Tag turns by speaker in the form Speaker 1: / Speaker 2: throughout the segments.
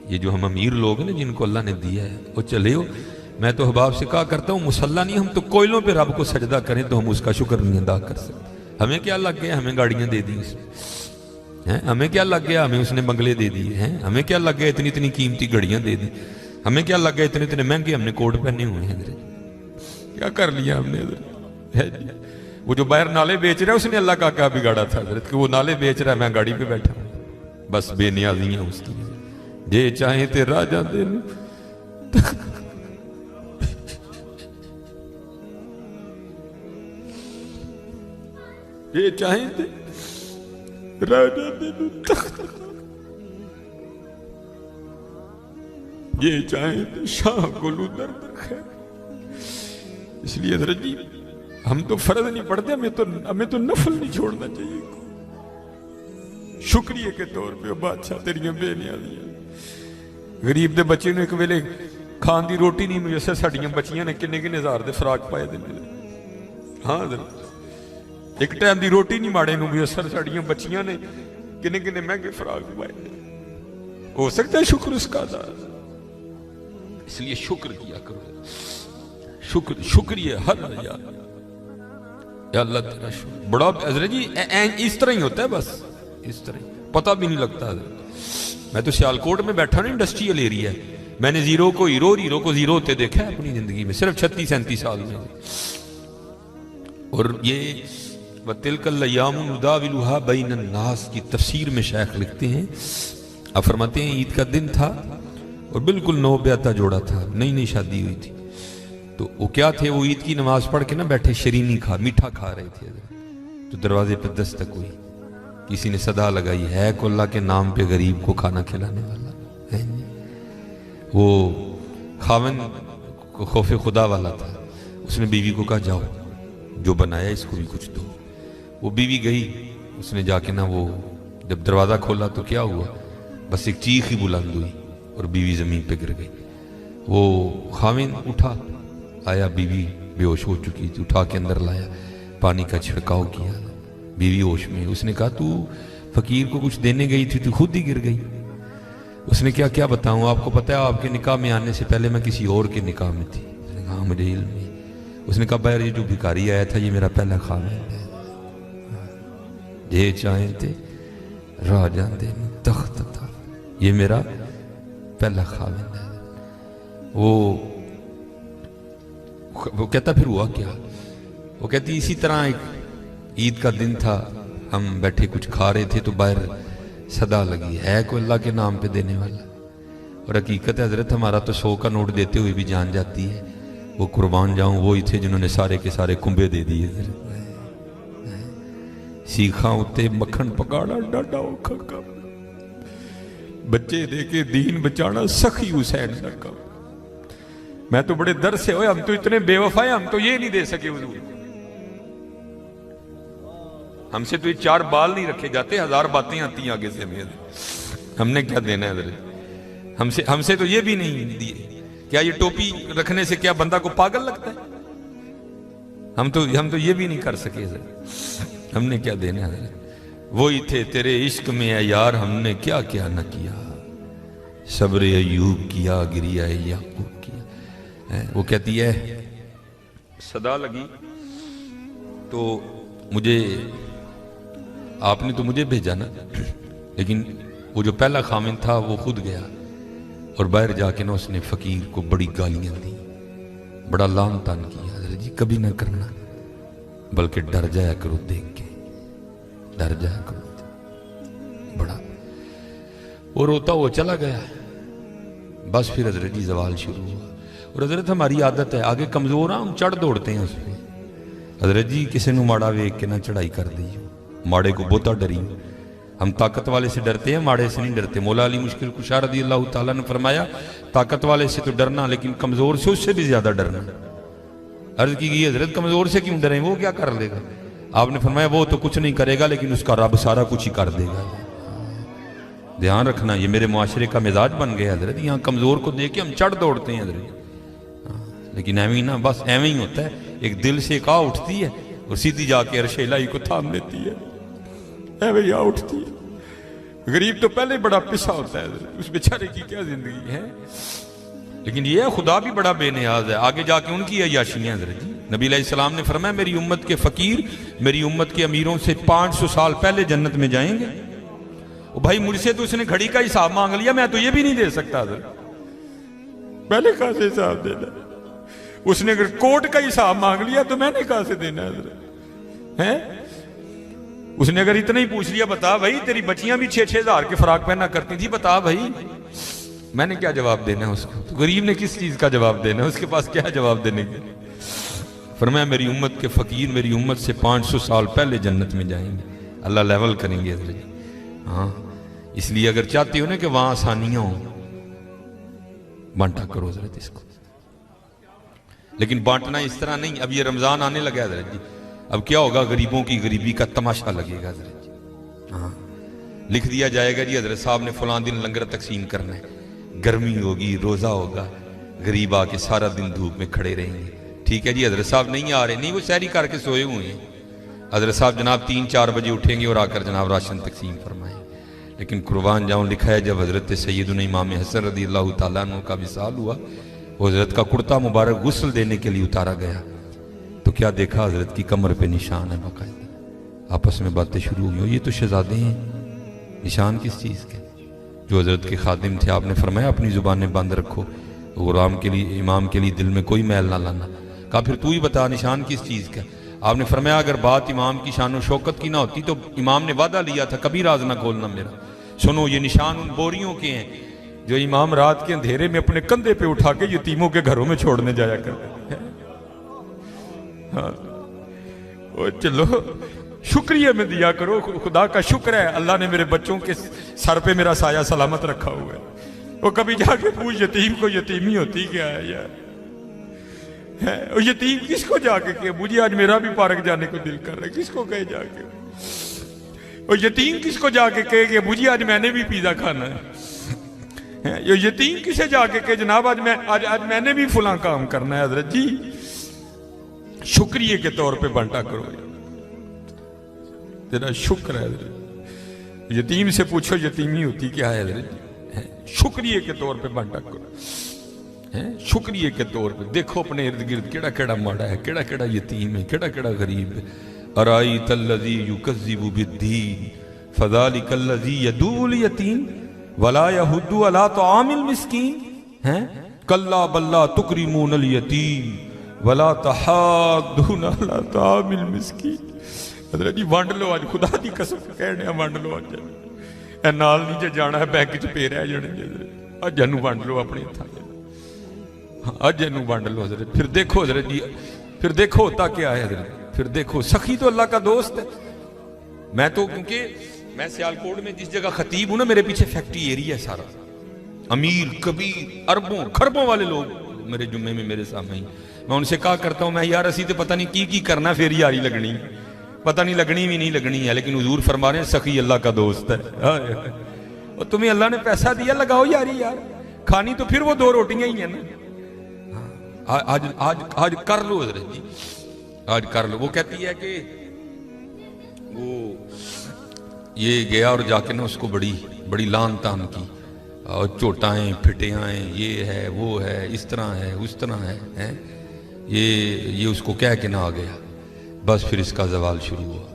Speaker 1: ये जो हम अमीर लोग हैं ना जिनको अल्लाह ने दिया है, वो चले हो। मैं तो अहबाब से कहा करता हूँ मुसल्ला नहीं, हम तो कोयलों पे रब को सजदा करें तो हम उसका शुक्र नहीं अदा कर सकते। हमें क्या लग गया, हमें गाड़ियाँ दे दी हैं, हमें क्या लग गया, हमें उसने बंगले दे दिए हैं, हमें क्या लग गया इतनी इतनी कीमती घड़ियाँ दे दी, हमें क्या लग गया इतने इतने महंगे हमने कोट पहने हुए हैं। क्या कर लिया हमने है जी। वो जो बाहर नाले बेच रहा है उसने अल्लाह का क्या बिगाड़ा था हजरत कि वो नाले बेच रहा है, मैं गाड़ी पे बैठा हूँ। बस बेनियाजियाँ उसकी, जे चाहे ते राजा दे ये चाहे ते राजा दे तख्त, ये चाहे ते शाह गुलू दर्द खैर। इसलिए हजरत जी हम तो फर्ज नहीं पढ़ते, हमें तो नफल नहीं छोड़ना चाहिए। शुक्रिया के तौर पे बादशाह तेरिया बेनियाजियां। गरीब दे बच्चे ने एक वेले खान की रोटी नहीं मुझे साड़ियां बच्चियां ने किन्ने किन्ने हजार दे फराक पाए दे। हाँ एक टाइम की रोटी नहीं माड़े मुयसर साड़ियां बच्चियां ने किन्ने किन्ने महंगे फराक पाए। हो सकता है शुक्र उसका था, इसलिए शुक्र किया करो। शुक्रिया हर अल्लाह तेरा शुक्र बड़ा हजरत जी। इस तरह ही होता है, बस इस तरह पता भी नहीं लगता। मैं तो सियालकोट में बैठा ना, इंडस्ट्रियल एरिया है, मैंने जीरो को हीरो और हीरो को जीरो होते देखा है अपनी जिंदगी में, सिर्फ 36-37 साल में। और ये वतिलकल्लयामुनुदाविलुहा बैनन्नास की तफसीर में शेख लिखते हैं, आप फरमाते हैं ईद का दिन था और बिल्कुल नौ ब्याता जोड़ा था, नई नई शादी हुई थी। तो वो क्या थे, वो ईद की नमाज पढ़ के ना बैठे शरीनी मीठा खा रहे थे। तो दरवाजे पर दस्तक हुई, किसी ने सदा लगाई, है को अल्लाह के नाम पे गरीब को खाना खिलाने वाला है। वो खावन को खौफे खुदा वाला था, उसने बीवी को कहा जाओ जो बनाया इसको भी कुछ दो। वो बीवी गई, उसने जाके ना वो जब दरवाज़ा खोला तो क्या हुआ, बस एक चीख ही बुलंद हुई और बीवी ज़मीन पे गिर गई। वो खाविन उठा, आया, बीवी बेहोश हो चुकी थी, उठा के अंदर लाया, पानी का छिड़काव किया, बीवी होश में। उसने कहा तू फकीर को कुछ देने गई थी, तू खुद ही गिर गई। उसने क्या क्या बताऊं, आपको पता है आपके निकाह में आने से पहले मैं किसी और के निकाह में थी। उसने कहा मुझे इल्म है। उसने कहा बाहर ये जो भिखारी आया था ये मेरा पहला खाविंद है, ये चाहे थे राजा दे तख्त था, ये मेरा पहला खाविंद है। वो कहता फिर हुआ क्या, वो कहती इसी तरह एक ईद का दिन था, हम बैठे कुछ खा रहे थे तो बाहर सदा लगी, है कोई अल्लाह के नाम पे देने वाला। और हकीकत है हजरत हमारा तो 100 का नोट देते हुए भी जान जाती है, वो कुर्बान जाऊं वो ही थे जिन्होंने सारे के सारे कुंभे दे दिए। सीखा उत्ते मक्खन पकाना डाडा औखा काम, बच्चे दे के दीन बचाना सखी हुसैन का काम। मैं तो बड़े दर्द से होए, हम तो इतने बेवफाए, हम तो ये नहीं दे सके हुजूर। हमसे तो ये 4 बाल नहीं रखे जाते, 1000 बातें आती आगे से हमें, हमने क्या देना है। हमसे तो ये भी नहीं दिए। क्या ये टोपी रखने से क्या बंदा को पागल लगता है? हम तो ये भी नहीं कर सके, हमने क्या देना है। वो ही थे तेरे इश्क में है यार, हमने क्या क्या न किया, सब्र अयूब किया, गिरिया याकूब किया। वो कहती है सदा लगी तो मुझे, आपने तो मुझे भेजा ना, लेकिन वो जो पहला खामिन था वो खुद गया और बाहर जाके ना उसने फकीर को बड़ी गालियां दी, बड़ा लान तान किया। जी कभी ना करना, बल्कि डर जाया करो, देख के डर जाया करो बड़ा। वो रोता वो चला गया, बस फिर हजरत जी जवाल शुरू हुआ। और हजरत हमारी आदत है, आगे कमजोर हम चढ़ दौड़ते हैं उसमें। हजरत जी किसी को माड़ा वेख के ना चढ़ाई कर दी, माड़े को बहुता डरी। हम ताकत वाले से डरते हैं, माड़े से नहीं डरते। मौला अली मुश्किल कुशा रज़ी अल्लाह ताला ने फरमाया ताकत वाले से तो डरना, लेकिन कमजोर से उससे भी ज्यादा डरना। अर्ज की गई हजरत कमजोर से क्यों डरें, वो क्या कर लेगा? आपने फरमाया वो तो कुछ नहीं करेगा, लेकिन उसका रब सारा कुछ ही कर देगा। ध्यान रखना, ये मेरे मुआशरे का मिजाज बन गया हजरत। यहाँ कमजोर को देख के हम चढ़ दौड़ते हैं हजरत, लेकिन एवं ना, बस एवं ही होता है। एक दिल से एक आ उठती है और सीधी जाके अर्शे इलाही को थाम लेती है, एवं आ उठती है। गरीब तो पहले बड़ा पिसा होता है, उस बेचारे की क्या जिंदगी है। लेकिन ये खुदा भी बड़ा बेनियाज है। आगे जाके उनकी अय्याशियां जी, नबी अलैहिस्सलाम ने फरमाया मेरी उम्मत के फकीर मेरी उम्मत के अमीरों से 500 साल पहले जन्नत में जाएंगे। ओ भाई मुझसे तो उसने घड़ी का हिसाब मांग लिया, मैं तो ये भी नहीं दे सकता था, पहले कहां से हिसाब देना। उसने अगर कोट का हिसाब मांग लिया तो मैंने कहां से देना है। उसने अगर इतना ही पूछ लिया बता भाई तेरी बच्चियां भी 6-6 हज़ार के फराक पहना करती थी, बता भाई, मैंने क्या जवाब देना है उसको। तो गरीब ने किस चीज का जवाब देना है, उसके पास क्या जवाब देने के। फरमाया मेरी उम्मत के फकीर मेरी उम्मत से 500 साल पहले जन्नत में जाएंगे, अल्लाह लेवल करेंगे। हाँ, इसलिए अगर चाहते हो ना कि वहां आसानियां हो, बांटा करो हजरत इसको। लेकिन बांटना इस तरह नहीं। अब ये रमजान आने लगा है हजरत जी, अब क्या होगा, गरीबों की गरीबी का तमाशा लगेगा हजरत जी। हाँ, लिख दिया जाएगा जी हजरत साहब ने फलां दिन लंगर तकसीम करना है, गर्मी होगी, रोजा होगा, गरीब आके सारा दिन धूप में खड़े रहेंगे। ठीक है जी, हजरत साहब नहीं आ रहे, नहीं वो सहरी करके सोए हुए हैं। हजरत साहब जनाब 3-4 बजे उठेंगे और आकर जनाब राशन तकसीम फरमाएंगे। लेकिन कुर्बान जाऊं, लिखा है जब हजरत सैयदुना इमाम हसन रज़ी अल्लाह तआला अन्हु का विसाल हुआ, हजरत का कुर्ता मुबारक गुस्ल देने के लिए उतारा गया, तो क्या देखा, हजरत की कमर पे निशान है बाकायदा। आपस में बातें शुरू हुई, ये तो शहजादे हैं, निशान किस चीज़ के। जो हजरत के खादिम थे, आपने फरमाया अपनी जुबानें बंद रखो, गुलाम के लिए इमाम के लिए दिल में कोई मैल ना लाना। कहा फिर तू ही बता निशान किस चीज़ का। आपने फरमाया अगर बात इमाम की शान शौकत की ना होती तो इमाम ने वादा लिया था कभी राज ना खोलना मेरा। सुनो ये निशान उन बोरियों के हैं जो इमाम रात के अंधेरे में अपने कंधे पे उठा के यतीमों के घरों में छोड़ने जाया करते। हाँ, चलो शुक्रिया में दिया करो, खुदा का शुक्र है अल्लाह ने मेरे बच्चों के सर पे मेरा साया सलामत रखा हुआ है। वो कभी जाके पूछ यतीम को यतीमी होती क्या है यार, है और यतीम किसको जाके कहे मुझे आज मेरा भी पार्क जाने को दिल कर रहा है, किसको कहे जाके। और यतीम किसको जाके कहे कि मुझे आज मैंने भी पिज़्ज़ा खाना है। ये यतीम किसे जाके कहे जनाब आज मैंने भी फुला काम करना है। हजरत जी शुक्रिया के तौर पे बांटा करो, तेरा शुक्र है। यतीम से पूछो यतीमी होती क्या है हजरत जी, शुक्रिया के तौर पे बांटा करो, शुक्रिया के तौर पे। देखो अपने इर्द गिर्द केड़ा केड़ा माड़ा है, केड़ा केड़ा यतीम है, केड़ा केड़ा गरीब है। अराई तल्लज़ी युकज़्ज़िबु बिद्दीन फ़ज़ालिकल्लज़ी यदूल यतीम वला यहुद्दु अला तआमिल मिस्कीन, हैं कल्ला बल्ला तुकरिमूनल यतीम वला तहाद्दूना अला तआमिल मिस्कीन। हज़रत जी वंड लो आज, खुदा दी कसम कहने वंड लो आज, ए नाल नहीं जे जाना है बैंक च पे रह जाने, अज नूं वंड लो अपने हत्थां दे, अज नूं वंड लो हज़रत। फिर देखो हज़रत जी, फिर देखो होता क्या है हज़रत, फिर देखो सखी तो अल्लाह का दोस्त है। मैं तो क्योंकि मैं सियालकोट में जिस जगह खतीब हूं ना, मेरे पीछे फैक्ट्री एरिया है सारा, अमीर कबीर अरबों खरबों वाले लोग मेरे जुम्मे में मेरे सामने ही। मैं उनसे कहा करता हूं मैं यार असी तो पता नहीं की करना, फिर यारी लगनी, पता नहीं लगनी भी नहीं लगनी है, लेकिन हुजूर फरमा रहे हैं सखी अल्लाह का दोस्त है। और तुम्हें अल्लाह ने पैसा दिया, लगाओ यारी यार, खानी तो फिर वो 2 रोटियां ही है ना। आज आज आज कर लो हजरत जी, आज कर लो। वो कहती है कि वो ये गया और जाके ना उसको बड़ी बड़ी लान तान की, और चोटाएं फिटियाएं, ये है वो है, इस तरह है उस तरह है, ये उसको कह के ना आ गया। बस फिर इसका जवाल शुरू हुआ,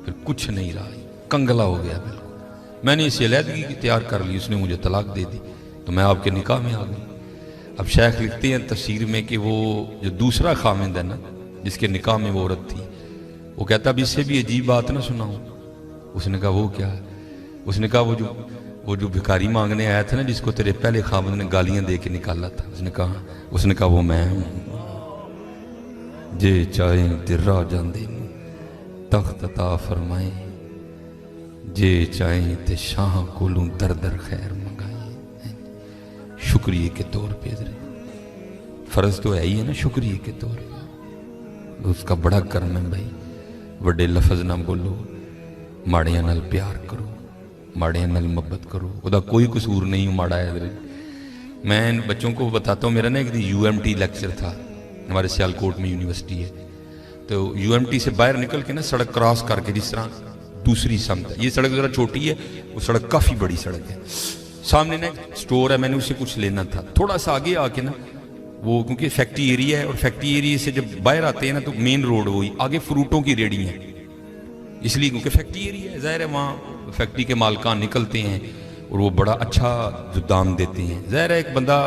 Speaker 1: फिर कुछ नहीं रहा, कंगला हो गया बिल्कुल। मैंने इसे अलहदगी तैयार कर ली, उसने मुझे तलाक दे दी, तो मैं आपके निकाह में आ गई। अब शेख लिखते हैं तफसीर में कि वो जो दूसरा खामिंद है ना, जिसके निकाह में वो औरत थी, वो कहता अब इससे भी अजीब बात ना सुनाऊं। उसने कहा वो क्या है? उसने कहा वो जो भिखारी मांगने आया था ना, जिसको तेरे पहले खामिंद ने गालियां दे के निकाला था, उसने कहा वो मैं हूं। जे चाहे तिर्रा जांदे तख्त अता फरमाए, जे चाहे ते शाह कोलू दर दर खैर मंगाए। शुक्रिया के तौर पे, फर्ज तो है ही है ना शुक्रिया के तौर पे। उसका बड़ा कर्म है भाई, बड़े लफज ना बोलो, माड़ियां नाल प्यार करो, माड़ियां नाल मोहब्बत करो, उदा कोई कसूर नहीं माड़ा है। मैं बच्चों को बताता हूँ, मेरा ना एक दिन UMT लेक्चर था, हमारे सियालकोट में यूनिवर्सिटी है, तो UMT से बाहर निकल के ना सड़क क्रॉस करके जिस तरह दूसरी समत है। ये सड़क ज़रा छोटी है, वो सड़क काफ़ी बड़ी सड़क है। सामने ना स्टोर है, मैंने उससे कुछ लेना था। थोड़ा सा आगे आके ना वो, क्योंकि फैक्ट्री एरिया है और फैक्ट्री एरिया से जब बाहर आते हैं ना तो मेन रोड वही, आगे फ्रूटों की रेडी है, इसलिए क्योंकि फैक्ट्री एरिया है, ज़ाहिर है वहाँ फैक्ट्री के मालकान निकलते हैं और वो बड़ा अच्छा जो दाम देते हैं। ज़ाहिर है एक बंदा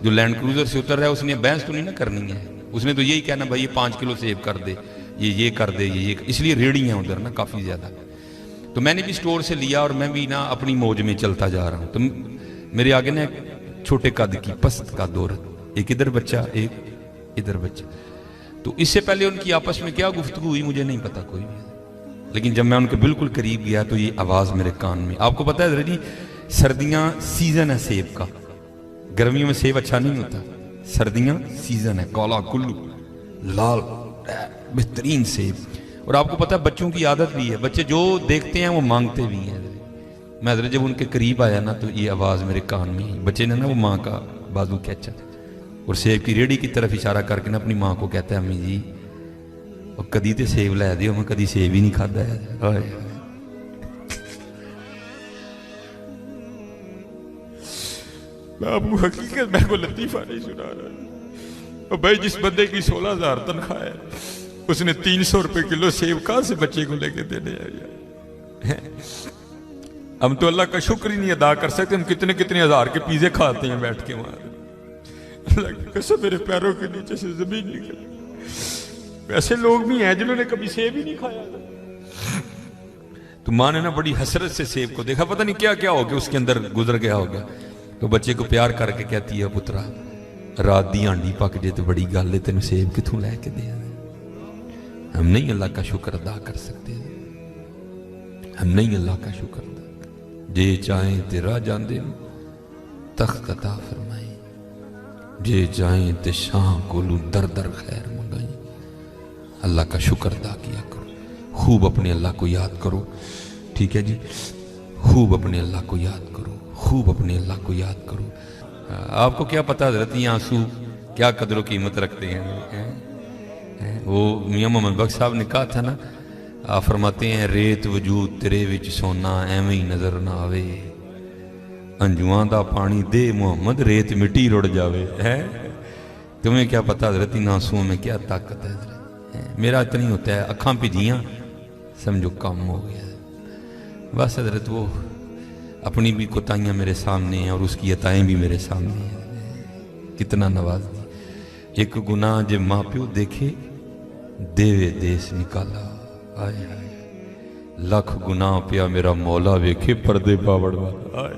Speaker 1: जो लैंड क्रूज़र से उतर रहा है उसने बहस तो नहीं ना करनी है, उसने तो यही कहना भाई ये 5 किलो सेब कर दे, ये कर दे, ये इसलिए रेडी हैं उधर ना काफ़ी ज़्यादा। तो मैंने भी स्टोर से लिया और मैं भी ना अपनी मौज में चलता जा रहा हूँ। तो मेरे आगे ना छोटे कद की पस्त का औरत, एक इधर बच्चा एक इधर बच्चा। तो इससे पहले उनकी आपस में क्या गुफ्तगू हुई मुझे नहीं पता कोई भी, लेकिन जब मैं उनके बिल्कुल करीब गया तो ये आवाज़ मेरे कान में। आपको पता है जी, सर्दियाँ सीज़न है सेब का, गर्मियों में सेब अच्छा नहीं होता, सर्दियाँ सीज़न है, काला कुल्लू लाल बेहतरीन सेब। और आपको पता है बच्चों की आदत भी है, बच्चे जो देखते हैं वो मांगते भी हैं। मैं हजरत जब उनके करीब आया ना तो ये आवाज़ मेरे कान में आई। बच्चे ने ना वो माँ का बाजू खींचा और सेब की रेडी की तरफ इशारा करके ना अपनी माँ को कहता है अम्मी जी और कदी तो सेब लै दियो, मैं कदी सेब ही नहीं खाता है। मैं आपको हकीकत में को लतीफ़ा नहीं सुना रहा। और भाई जिस बंदे की 16,000 तनख्वाह है उसने 300 रुपए किलो सेब कहाँ से बच्चे को लेके देने आया। हम तो अल्लाह का शुक्र ही नहीं अदा कर सकते, हम कितने कितने हज़ार के पिज़्ज़े खाते हैं बैठ के वहां। अल्लाह की कसम मेरे पैरों के नीचे से जमीन निकल। वैसे लोग भी हैं जिन्होंने कभी सेब ही नहीं खाया। तो माँ ने ना बड़ी हसरत से सेब को देखा, पता नहीं क्या क्या हो गया उसके अंदर गुजर गया होगा। तो बच्चे को प्यार करके कहती है पुत्रा रात दी हांडी पक जे तो बड़ी गल है, तेन सेब कितों लैके दे। हम नहीं अल्लाह का शुक्र अदा कर सकते, हम नहीं अल्लाह का शुक्र अदा। जे चाहे तेरा जाते तख्त अता फरमाई, जे चाहे ते शाह कोलू दर दर खैर मंगाई। अल्लाह का शुक्र अदा किया करो, खूब अपने अल्लाह को याद करो, ठीक है जी, खूब अपने अल्लाह को याद करो, खूब अपने अल्लाह को याद करो। आपको क्या पता हज़रत ये आंसू क्या कदर कीमत रखते हैं। वो मियां मोहम्मद बख्श साहब ने कहा था ना, आप फरमाते हैं रेत वजूद तेरे विच सोना एवं ही नजर ना आवे, अंजुआं दा पानी दे मोहम्मद रेत मिट्टी रुड़ जावे। है तुम्हें क्या पता हज़रत इन आंसुओं में क्या ताकत है। मेरा इतना ही होता है, अखां भिजियां समझो कम हो गया बस। हज़रत वो अपनी भी कोताहियाँ मेरे सामने हैं और उसकी अताएँ भी मेरे सामने हैं। कितना नवाज दी। एक गुनाह जे माँ प्यो देखे देवे देश निकाला, आए आए लख गुनाह पिया मेरा मौला वेखे पर्दे पावड़ वाला। आए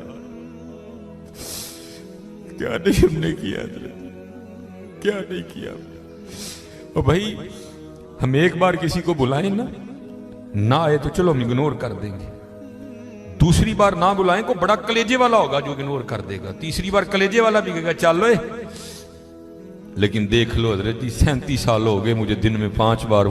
Speaker 1: क्या नहीं हमने किया, क्या नहीं किया। और भाई हम एक बार किसी को बुलाएं ना आए तो चलो हम इग्नोर कर देंगे, दूसरी बार ना बुलाएं को बड़ा कलेजे वाला होगा जो इग्नोर कर देगा, तीसरी बार कलेजे वाला भी कहेगा चल लो। लेकिन देख लो हजरत जी 37 साल हो गए मुझे दिन में 5 बार